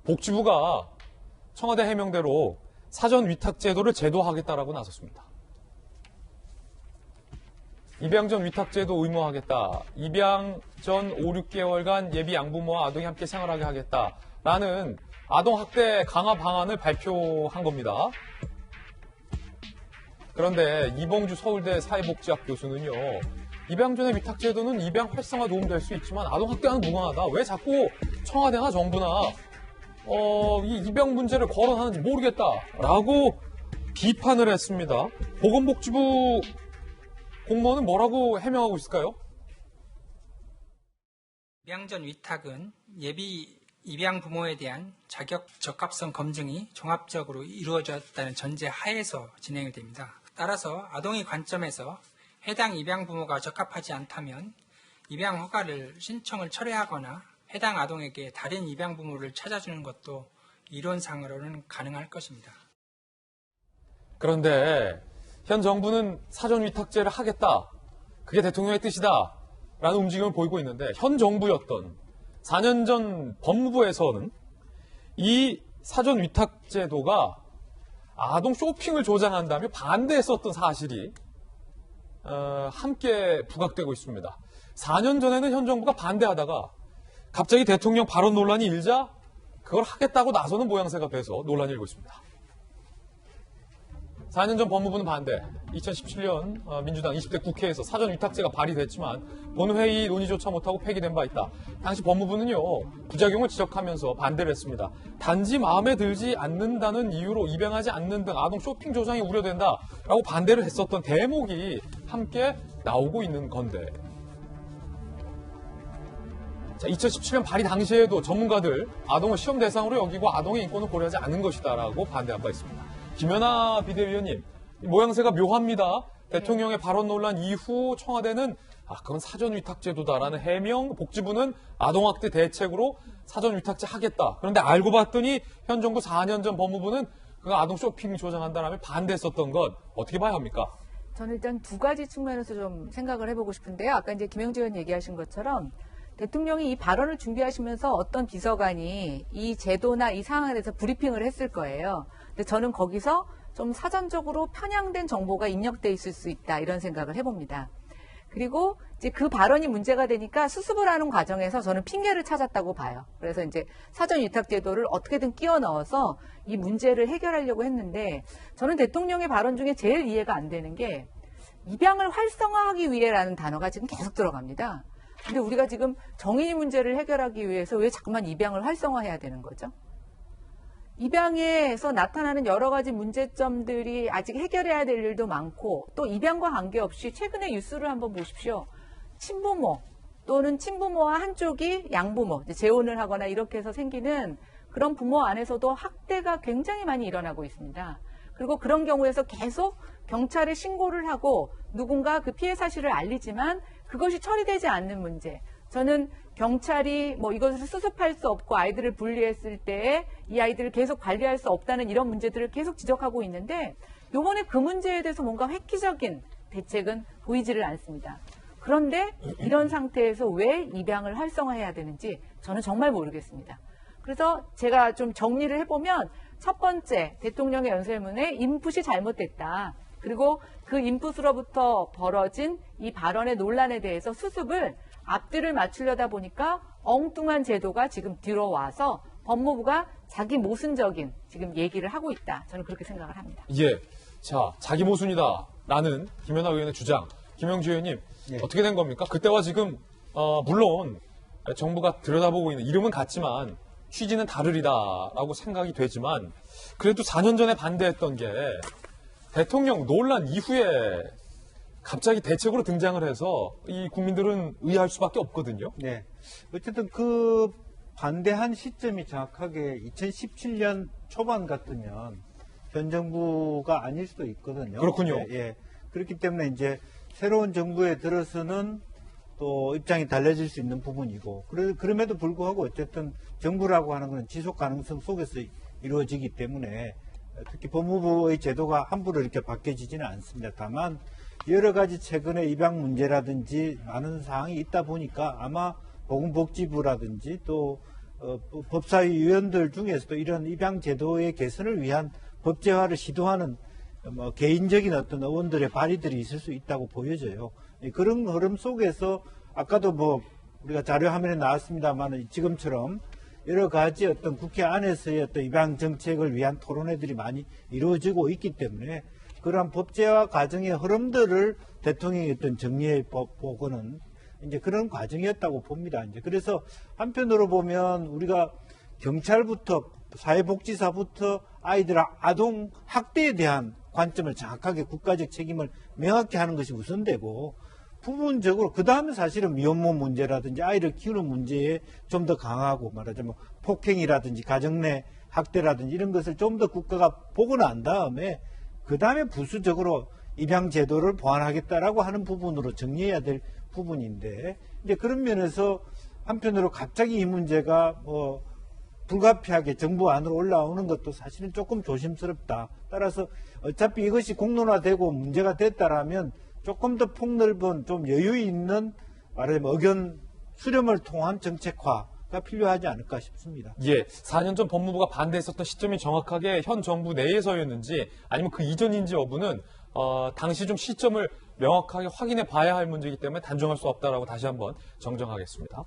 복지부가 청와대 해명대로 사전 위탁 제도를 제도화하겠다라고 나섰습니다. 입양 전 위탁 제도 의무화하겠다. 입양 전 5, 6개월간 예비 양부모와 아동이 함께 생활하게 하겠다라는 아동 학대 강화 방안을 발표한 겁니다. 그런데 이봉주 서울대 사회복지학 교수는요. 입양 전의 위탁 제도는 입양 활성화 도움될 수 있지만 아동 학대와는 무관하다. 왜 자꾸 청와대나 정부나 이 입양 문제를 거론하는지 모르겠다라고 비판을 했습니다. 보건복지부 공무원은 뭐라고 해명하고 있을까요? 입양 전 위탁은 예비 입양 부모에 대한 자격 적합성 검증이 종합적으로 이루어졌다는 전제 하에서 진행이 됩니다. 따라서 아동의 관점에서 해당 입양 부모가 적합하지 않다면 입양 허가를 신청을 철회하거나 해당 아동에게 다른 입양 부모를 찾아주는 것도 이론상으로는 가능할 것입니다. 그런데 현 정부는 사전 위탁제를 하겠다. 그게 대통령의 뜻이다. 라는 움직임을 보이고 있는데 현 정부였던 4년 전 법무부에서는 이 사전 위탁 제도가 아동 쇼핑을 조장한다며 반대했었던 사실이 함께 부각되고 있습니다. 4년 전에는 현 정부가 반대하다가 갑자기 대통령 발언 논란이 일자 그걸 하겠다고 나서는 모양새가 돼서 논란이 일고 있습니다. 4년 전 법무부는 반대, 2017년 민주당 20대 국회에서 사전 위탁제가 발의됐지만 본회의 논의조차 못하고 폐기된 바 있다. 당시 법무부는요, 부작용을 지적하면서 반대를 했습니다. 단지 마음에 들지 않는다는 이유로 입양하지 않는 등 아동 쇼핑 조장이 우려된다라고 반대를 했었던 대목이 함께 나오고 있는 건데. 자, 2017년 발의 당시에도 전문가들 아동을 시험 대상으로 여기고 아동의 인권을 고려하지 않은 것이다라고 반대한 바 있습니다. 김연아 비대위원님, 모양새가 묘합니다. 대통령의 발언 논란 이후 청와대는 그건 사전 위탁제도다라는 해명, 복지부는 아동학대 대책으로 사전 위탁제 하겠다. 그런데 알고 봤더니 현 정부 4년 전 법무부는 그 아동 쇼핑 조장한다라며 반대했었던 것 어떻게 봐야 합니까? 저는 일단 두 가지 측면에서 좀 생각을 해보고 싶은데요. 아까 이제 김영주 의원 얘기하신 것처럼 대통령이 이 발언을 준비하시면서 어떤 비서관이 이 제도나 이 상황에 대해서 브리핑을 했을 거예요. 근데 저는 거기서 좀 사전적으로 편향된 정보가 입력돼 있을 수 있다 이런 생각을 해봅니다. 그리고 이제 그 발언이 문제가 되니까 수습을 하는 과정에서 저는 핑계를 찾았다고 봐요. 그래서 이제 사전 위탁 제도를 어떻게든 끼워 넣어서 이 문제를 해결하려고 했는데 저는 대통령의 발언 중에 제일 이해가 안 되는 게 입양을 활성화하기 위해라는 단어가 지금 계속 들어갑니다. 근데 우리가 지금 정의 문제를 해결하기 위해서 왜 자꾸만 입양을 활성화해야 되는 거죠? 입양에서 나타나는 여러 가지 문제점들이 아직 해결해야 될 일도 많고 또 입양과 관계없이 최근에 뉴스를 한번 보십시오. 친부모 또는 친부모와 한쪽이 양부모, 재혼을 하거나 이렇게 해서 생기는 그런 부모 안에서도 학대가 굉장히 많이 일어나고 있습니다. 그리고 그런 경우에서 계속 경찰에 신고를 하고 누군가 그 피해 사실을 알리지만 그것이 처리되지 않는 문제. 저는 경찰이 이것을 수습할 수 없고 아이들을 분리했을 때 이 아이들을 계속 관리할 수 없다는 이런 문제들을 계속 지적하고 있는데 이번에 그 문제에 대해서 뭔가 획기적인 대책은 보이지를 않습니다. 그런데 이런 상태에서 왜 입양을 활성화해야 되는지 저는 정말 모르겠습니다. 그래서 제가 좀 정리를 해보면 첫 번째, 대통령의 연설문에 인풋이 잘못됐다. 그리고 그 인풋으로부터 벌어진 이 발언의 논란에 대해서 수습을 앞뒤를 맞추려다 보니까 엉뚱한 제도가 지금 들어와서 법무부가 자기 모순적인 지금 얘기를 하고 있다. 저는 그렇게 생각을 합니다. 예. 자, 자기 모순이다라는 김연아 의원의 주장. 김영주 의원님, 네. 어떻게 된 겁니까? 그때와 지금, 물론 정부가 들여다보고 있는 이름은 같지만 취지는 다르리다라고 생각이 되지만 그래도 4년 전에 반대했던 게 대통령 논란 이후에 갑자기 대책으로 등장을 해서 이 국민들은 의아할 수밖에 없거든요. 네. 어쨌든 그 반대한 시점이 정확하게 2017년 초반 같으면 현 정부가 아닐 수도 있거든요. 그렇군요. 네, 예. 그렇기 때문에 이제 새로운 정부에 들어서는 또 입장이 달라질 수 있는 부분이고 그럼에도 불구하고 어쨌든 정부라고 하는 것은 지속 가능성 속에서 이루어지기 때문에 특히 법무부의 제도가 함부로 이렇게 바뀌어지지는 않습니다. 다만 여러 가지 최근에 입양 문제라든지 많은 사항이 있다 보니까 아마 보건복지부라든지 또 법사위 위원들 중에서도 이런 입양 제도의 개선을 위한 법제화를 시도하는 개인적인 어떤 의원들의 발의들이 있을 수 있다고 보여져요. 그런 흐름 속에서 아까도 우리가 자료 화면에 나왔습니다만 지금처럼 여러 가지 어떤 국회 안에서의 어떤 입양 정책을 위한 토론회들이 많이 이루어지고 있기 때문에 그러한 법제화 과정의 흐름들을 대통령이 어떤 정리해 보고는 이제 그런 과정이었다고 봅니다. 이제 그래서 한편으로 보면 우리가 경찰부터 사회복지사부터 아이들 아동 학대에 대한 관점을 정확하게 국가적 책임을 명확히 하는 것이 우선되고 부분적으로 그 다음에 사실은 미혼모 문제라든지 아이를 키우는 문제에 좀 더 강하고 말하자면 폭행이라든지 가정 내 학대라든지 이런 것을 좀 더 국가가 보고 난 다음에 그 다음에 부수적으로 입양 제도를 보완하겠다라고 하는 부분으로 정리해야 될 부분인데 이제 그런 면에서 한편으로 갑자기 이 문제가 불가피하게 정부 안으로 올라오는 것도 사실은 조금 조심스럽다. 따라서 어차피 이것이 공론화되고 문제가 됐다라면 조금 더 폭넓은 좀 여유 있는 말하자면 의견 수렴을 통한 정책화가 필요하지 않을까 싶습니다. 예, 4년 전 법무부가 반대했었던 시점이 정확하게 현 정부 내에서였는지 아니면 그 이전인지 여부는 당시 좀 시점을 명확하게 확인해 봐야 할 문제이기 때문에 단정할 수 없다라고 다시 한번 정정하겠습니다.